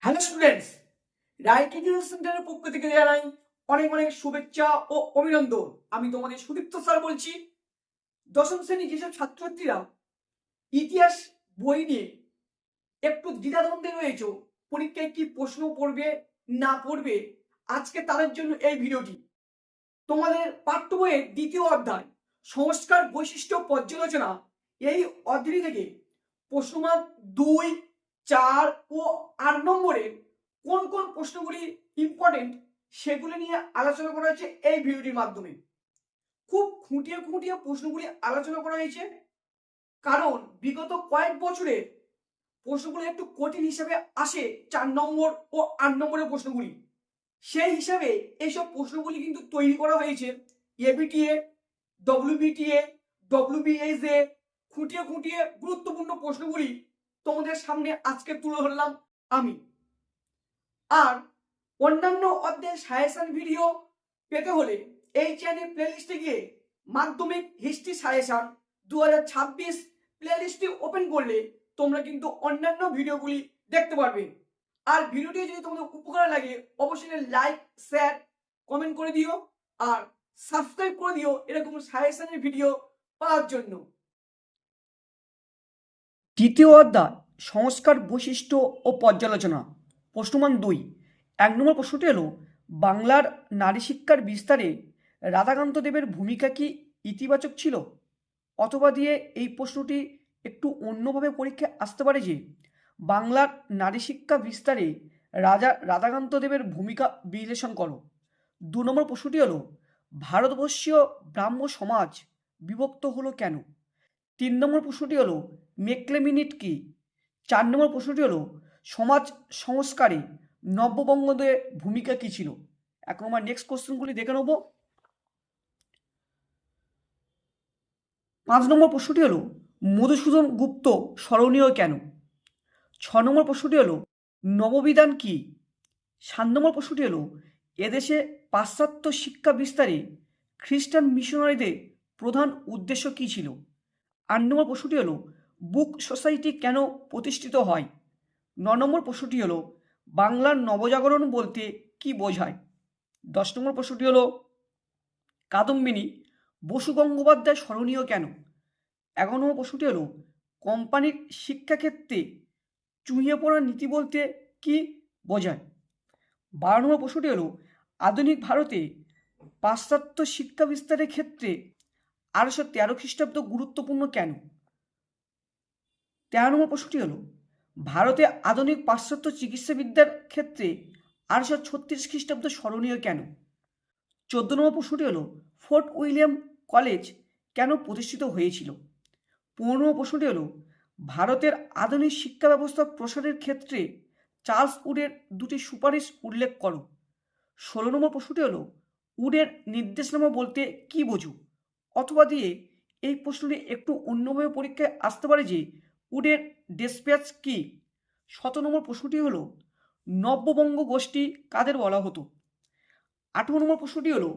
Hello students, right education সেন্টারের পক্ষ থেকে জানাই অনেক অনেক শুভেচ্ছা ও অভিনন্দন। আমি তোমাদের সুদীপ্ত স্যার বলছি। দশম শ্রেণী যেসব ছাত্রছাত্রীরা ইতিহাস বই নিয়ে একটু দ্বিধাদ্বন্দ্বে রয়েছে, পরীক্ষায় কি প্রশ্ন পড়বে না পড়বে, আজকে তাদের জন্য এই ভিডিওটি। তোমাদের পাঠ্য বইয়ের দ্বিতীয় অধ্যায় সংস্কার বৈশিষ্ট্য পর্যালোচনা, এই অধ্যায় থেকে প্রশ্নমান 2, 4 ও 8 নম্বরে কোন কোন প্রশ্নগুলি ইম্পর্টেন্ট সেগুলি নিয়ে আলোচনা করা হয়েছে এই ভিডিওটির মাধ্যমে। খুব খুঁটিয়ে খুঁটিয়ে প্রশ্নগুলি আলোচনা করা হয়েছে, কারণ বিগত কয়েক বছরে প্রশ্নগুলো একটু কঠিন হিসাবে আসে 4 নম্বর ও 8 নম্বরের প্রশ্নগুলি। সেই হিসাবে এইসব প্রশ্নগুলি কিন্তু তৈরি করা হয়েছে। এবিটিএ, ডব্লিউবিটিএ, ডব্লিউবিএসএ খুঁটিয়ে খুঁটিয়ে গুরুত্বপূর্ণ প্রশ্নগুলি তোমাদের সামনে আজকে তুলে ধরলাম আমি। আর অন্যান্য অধ্যায়ের সাজেশন ভিডিও পেতে হলে এই চ্যানেল প্লেলিস্টে গিয়ে মাধ্যমিক হিস্ট্রি সাজেশন 2026 প্লেলিস্টটি ওপেন করলে তোমরা কিন্তু অন্যান্য ভিডিওগুলি দেখতে পারবে। আর ভিডিওটি যদি তোমাদের উপকার লাগে অবশ্যই লাইক, শেয়ার, কমেন্ট করে দিও আর সাবস্ক্রাইব করে দিও এরকম সাজেশনের ভিডিও পাওয়ার জন্য। দ্বিতীয় অধ্যায় সংস্কার বৈশিষ্ট্য ও পর্যালোচনা, প্রশ্নমান 2। 1 নম্বর প্রশ্নটি হলো, বাংলার নারী শিক্ষার বিস্তারে রাধাকান্ত দেবের ভূমিকা কি ইতিবাচক ছিল? অথবা দিয়ে এই প্রশ্নটি একটু অন্যভাবে পরীক্ষায় আসতে পারে যে, বাংলার নারী শিক্ষা বিস্তারে রাধাকান্ত দেবের ভূমিকা বিশ্লেষণ করো। 2 নম্বর প্রশ্নটি হলো, ভারতবর্ষীয় ব্রাহ্ম সমাজ বিভক্ত হলো কেন? 3 নম্বর প্রশ্নটি হলো, মেকলেমিনিট কি? 4 নম্বর প্রশ্নটি হলো, সমাজ সংস্কারে নব্যবঙ্গদের ভূমিকা কি ছিল? এখন আমরা নেক্সট কোশ্চেনগুলি দেখে নেব। 5 নম্বর প্রশ্নটি হলো, মধুসূদন গুপ্ত স্মরণীয় কেন? 6 নম্বর প্রশ্নটি হলো, নববিধান কি? 7 নম্বর প্রশ্নটি হলো, এদেশে পাশ্চাত্য শিক্ষা বিস্তারে খ্রিস্টান মিশনারিদের প্রধান উদ্দেশ্য কী ছিল? 8 নম্বর প্রশ্নটি হলো, বুক সোসাইটি কেন প্রতিষ্ঠিত হয়? 9 নম্বর প্রশ্নটি হলো, বাংলার নবজাগরণ বলতে কি বোঝায়? 10 নম্বর প্রশ্নটি হলো, কাদম্বিনী বসু গঙ্গোপাধ্যায় স্মরণীয় কেন? 11 নম্বর প্রশ্নটি হলো, কোম্পানির শিক্ষাক্ষেত্রে চুঁইয়ে পড়া নীতি বলতে কি বোঝায়? 12 নম্বর প্রশ্নটি হলো, আধুনিক ভারতে পাশ্চাত্য শিক্ষা বিস্তারের ক্ষেত্রে 1813 খ্রিস্টাব্দ গুরুত্বপূর্ণ কেন? 13 নম্বর প্রশ্নটি হলো, ভারতে আধুনিক পাশ্চাত্য চিকিৎসাবিদ্যার ক্ষেত্রে 1836 খ্রিস্টাব্দ স্মরণীয় কেন? 14 নম্বর প্রশ্নটি হলো, ফোর্ট উইলিয়াম কলেজ কেন প্রতিষ্ঠিত হয়েছিল? 15 নম্বর প্রশ্নটি হলো, ভারতের আধুনিক শিক্ষা ব্যবস্থা প্রসারের ক্ষেত্রে চার্লস উডের দুটি সুপারিশ উল্লেখ করো। 16 নম্বর প্রশ্নটি হলো, উডের নির্দেশনামা বলতে কি বোঝো? অথবা দিয়ে এই প্রশ্নটি একটু অন্যভাবে পরীক্ষায় আসতে পারে যে, উডের ডেসপ্যাচ কি? 17 নম্বর প্রশ্নটি হলো, নব্যবঙ্গ গোষ্ঠী কাদের বলা হতো? 18 নম্বর প্রশ্নটি হলো,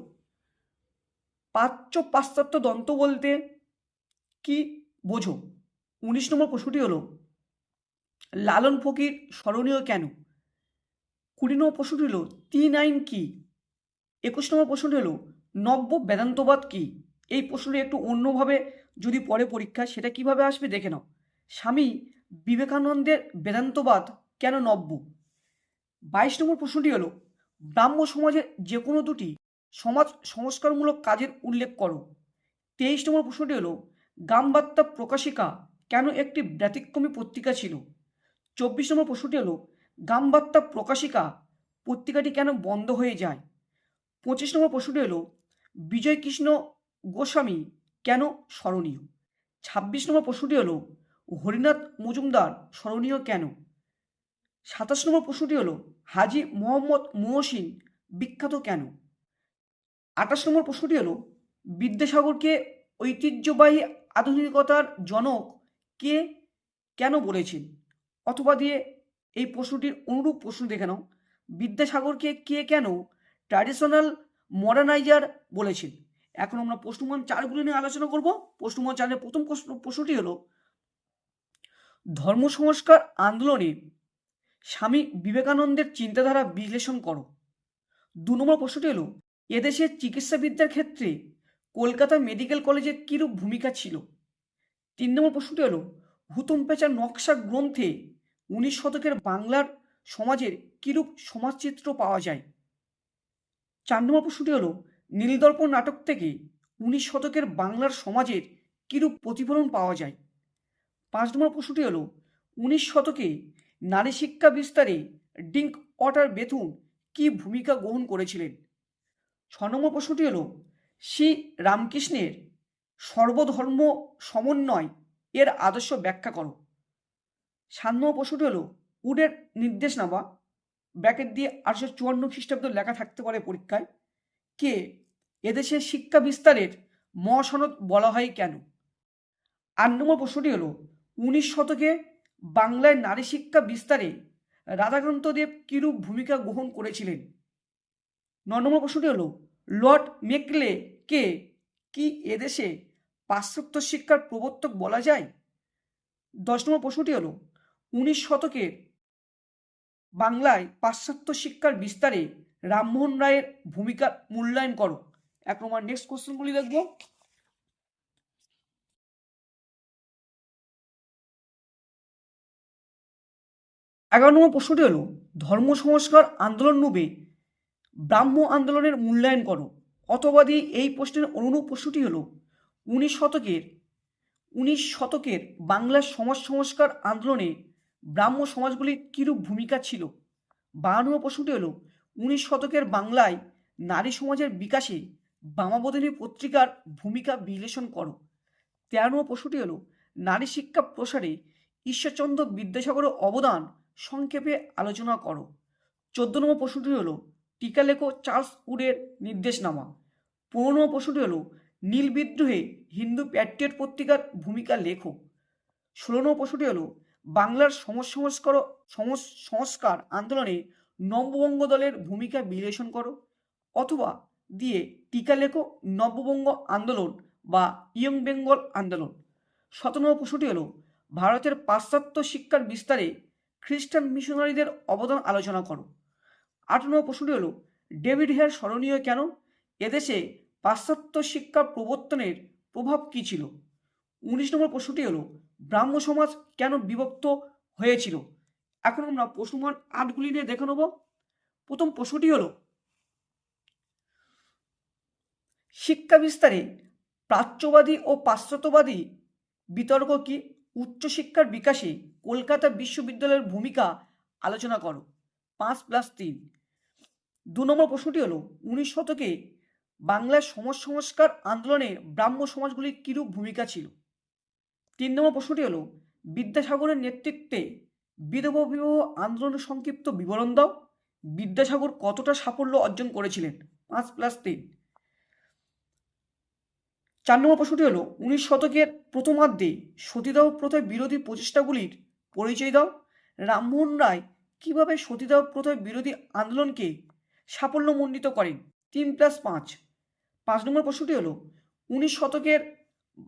প্রাচ্য পাশ্চাত্য দন্ত বলতে কি বোঝো? 19 নম্বর প্রশ্নটি হলো, লালন ফকির স্মরণীয় কেন? 20 নম্বর প্রশ্নটি হলো, তিন আইন কি? 21 নম্বর প্রশ্নটি হলো, নব্য বেদান্তবাদ কি? এই প্রশ্নটি একটু অন্যভাবে যদি পরে পরীক্ষা সেটা কিভাবে আসবে দেখে নাও। স্বামী বিবেকানন্দের বেদান্তবাদ কেন নব্য? 22 নম্বর প্রশ্নটি হলো, ব্রাহ্ম সমাজের যে কোনো দুটি সমাজ সংস্কারমূলক কাজের উল্লেখ করো। 23 নম্বর প্রশ্নটি হলো, গ্রামবার্তা প্রকাশিকা কেন একটি ব্যতিক্রমী পত্রিকা ছিল? 24 নম্বর প্রশ্নটি হলো, গ্রামবার্তা প্রকাশিকা পত্রিকাটি কেন বন্ধ হয়ে যায়? 25 নম্বর প্রশ্নটি হলো, বিজয়কৃষ্ণ গোস্বামী কেন স্মরণীয়? 26 নম্বর প্রশ্নটি হলো, হরিনাথ মজুমদার স্মরণীয় কেন? 27 নম্বর প্রশ্নটি হলো, হাজী মোহাম্মদ মহসিন বিখ্যাত কেন? 28 নম্বর প্রশ্নটি হলো, বিদ্যাসাগরকে ঐতিহ্যবাহী আধুনিকতার জনক কে কেন বলেছেন? অথবা দিয়ে এই প্রশ্নটির অনুরূপ প্রশ্ন দেখে নাও, বিদ্যাসাগরকে কে কেন ট্র্যাডিশনাল মডার্নাইজার বলেছেন? এখন আমরা প্রশ্নমান 4গুলি নিয়ে আলোচনা করব। প্রশ্নমান 4-এর প্রথম প্রশ্নটি হলো, ধর্ম সংস্কার আন্দোলনে স্বামী বিবেকানন্দের চিন্তাধারা বিশ্লেষণ করো। 2 নম্বর প্রশ্নটি হলো, এদেশের চিকিৎসাবিদ্যার ক্ষেত্রে কলকাতা মেডিকেল কলেজের কীরূপ ভূমিকা ছিল? 3 নম্বর প্রশ্নটি হলো, হুতুম প্যাঁচার নকশা গ্রন্থে 19 শতকের বাংলার সমাজের কীরূপ সমাজচিত্র পাওয়া যায়? 4 নম্বর প্রশ্নটি হলো, নীলদর্পণ নাটক থেকে 19 শতকের বাংলার সমাজের কীরূপ প্রতিফলন পাওয়া যায়? 5 নম্বর প্রশ্নটি হলো, 19 শতকে নারী শিক্ষা বিস্তারে ডিঙ্ক ওয়াটার বেথুন কী ভূমিকা গ্রহণ করেছিলেন? 6 নম্বর প্রশ্নটি হলো, শ্রী রামকৃষ্ণের সর্বধর্ম সমন্বয় এর আদর্শ ব্যাখ্যা করো। 7 নম্বর প্রশ্নটি হলো, উডের নির্দেশনামা ব্র্যাকেট দিয়ে 1854 খ্রিস্টাব্দ লেখা থাকতে পারে পরীক্ষায়, কে এদেশের শিক্ষা বিস্তারের মহাসনদ বলা হয় কেন? 8 নম্বর প্রশ্নটি হলো, 19 শতকে বাংলায় নারী শিক্ষা বিস্তারে রাধাকান্ত দেব কিরূপ ভূমিকা গ্রহণ করেছিলেন? 9 নম্বর প্রশ্নটি হলো, লর্ড মেকলে কে কি এদেশে পাশ্চাত্য শিক্ষার প্রবর্তক বলা যায়? 10 নম্বর প্রশ্নটি হলো, 19 শতকের বাংলায় পাশ্চাত্য শিক্ষার বিস্তারে রামমোহন রায়ের ভূমিকা মূল্যায়ন করো। 1 নম্বর নেক্সট কোশ্চেনগুলি দেখব। 11 নম্বর প্রশ্নটি হলো, ধর্ম সংস্কার আন্দোলন রূপে ব্রাহ্ম আন্দোলনের মূল্যায়ন করো। অথবাদী এই প্রশ্নের অনুরূপ প্রশ্নটি হলো, 19 শতকের বাংলার সমাজ সংস্কার আন্দোলনে ব্রাহ্ম সমাজগুলির কীরূপ ভূমিকা ছিল? 12 নম্বর প্রশ্নটি হলো, 19 শতকের বাংলায় নারী সমাজের বিকাশে বামাবোধিনী পত্রিকার ভূমিকা বিশ্লেষণ করো। 13 নম্বর প্রশ্নটি হলো, নারী শিক্ষা প্রসারে ঈশ্বরচন্দ্র বিদ্যাসাগরের অবদান সংক্ষেপে আলোচনা করো। 14 নম্বর প্রশ্নটি হলো, টিকা লেখো চার্লস উডের নির্দেশনামা। 15 নম্বর প্রশ্নটি হলো, নীল বিদ্রোহে হিন্দু প্যাট্রিয়ট পত্রিকার ভূমিকা লেখো। 16 নম্বর প্রশ্নটি হলো, বাংলার সংস্কার আন্দোলনে নববঙ্গ দলের ভূমিকা বিশ্লেষণ করো। অথবা দিয়ে টিকা লেখো নববঙ্গ আন্দোলন বা ইয়ং বেঙ্গল আন্দোলন। 17 নম্বর প্রশ্নটি হলো, ভারতের পাশ্চাত্য শিক্ষার বিস্তারে খ্রিস্টান মিশনারিদের অবদান আলোচনা করো। 18 নম্বর প্রশ্নটি হলো, ডেভিড হেয়ার স্মরণীয় কেন? এদেশে পাশ্চাত্য শিক্ষা প্রবর্তনের প্রভাব কী ছিল? 19 নম্বর প্রশ্নটি হলো, ব্রাহ্ম সমাজ কেন বিভক্ত হয়েছিল? এখন আমরা প্রশ্নমান 8গুলি নিয়ে দেখে নেব। প্রথম প্রশ্নটি হলো, শিক্ষা বিস্তারে প্রাচ্যবাদী ও পাশ্চাত্যবাদী বিতর্ক কি? উচ্চশিক্ষার বিকাশে কলকাতা বিশ্ববিদ্যালয়ের ভূমিকা আলোচনা করো। 5+3। 2 নম্বর প্রশ্নটি হলো, 19 শতকে বাংলার সমাজ সংস্কার আন্দোলনে ব্রাহ্ম সমাজগুলির কিরূপ ভূমিকা ছিল? 3 নম্বর প্রশ্নটি হলো, বিদ্যাসাগরের নেতৃত্বে বিধবা বিবাহ আন্দোলনের সংক্ষিপ্ত বিবরণ দাও। বিদ্যাসাগর কতটা সাফল্য অর্জন করেছিলেন? 5+3। 4 নম্বর প্রশ্নটি হলো, 19 শতকের প্রথমার্ধে সতীদাহ প্রথার বিরোধী প্রচেষ্টাগুলির পরিচয় দাও। রামমোহন রায় কিভাবে সতীদাহ প্রথার বিরোধী আন্দোলনকে সাফল্যমণ্ডিত করেন? 3+5। 5 নম্বর প্রশ্নটি হলো, 19 শতকের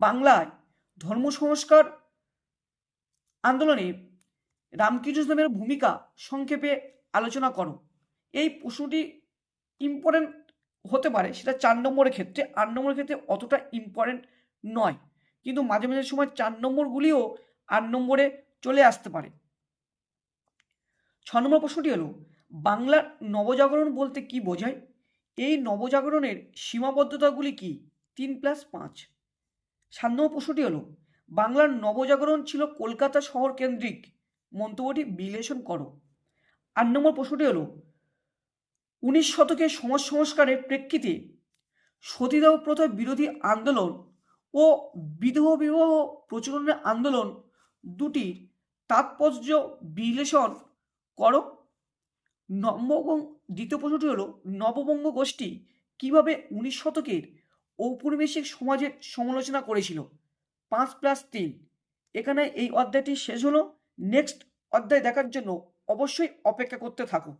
বাংলায় ধর্ম সংস্কার আন্দোলনে রামকৃষ্ণদেবের ভূমিকা সংক্ষেপে আলোচনা করো। এই প্রশ্নটি ইম্পর্টেন্ট হতে পারে, সেটা 4 নম্বরের ক্ষেত্রে। 8 নম্বরের ক্ষেত্রে অতটা ইম্পর্টেন্ট নয়, কিন্তু মাঝে মাঝে সময় 4 নম্বরগুলিও 8 নম্বরে চলে আসতে পারে। 6 নম্বর প্রশ্নটি হলো, বাংলার নবজাগরণ বলতে কি বোঝায়? এই নবজাগরণের সীমাবদ্ধতাগুলি কি? 3+5। 7 নম্বর প্রশ্নটি হলো, বাংলার নবজাগরণ ছিল কলকাতা শহর কেন্দ্রিক, মন্তব্যটি বিশ্লেষণ করো। 8 নম্বর প্রশ্নটি হলো, 19 শতকের সমাজ সংস্কারের প্রেক্ষিতে সতীদাহ প্রথা বিরোধী আন্দোলন ও বিধবা বিবাহ প্রচলনের আন্দোলন দুটির তাৎপর্য বিশ্লেষণ করো। দ্বিতীয় প্রশ্নটি হলো, নববঙ্গ গোষ্ঠী কিভাবে 19 শতকের ঔপনিবেশিক সমাজের সমালোচনা করেছিল? 5+3। এখানে এই অধ্যায়টি শেষ হলো। নেক্সট অধ্যায় দেখার জন্য অবশ্যই অপেক্ষা করতে থাকো।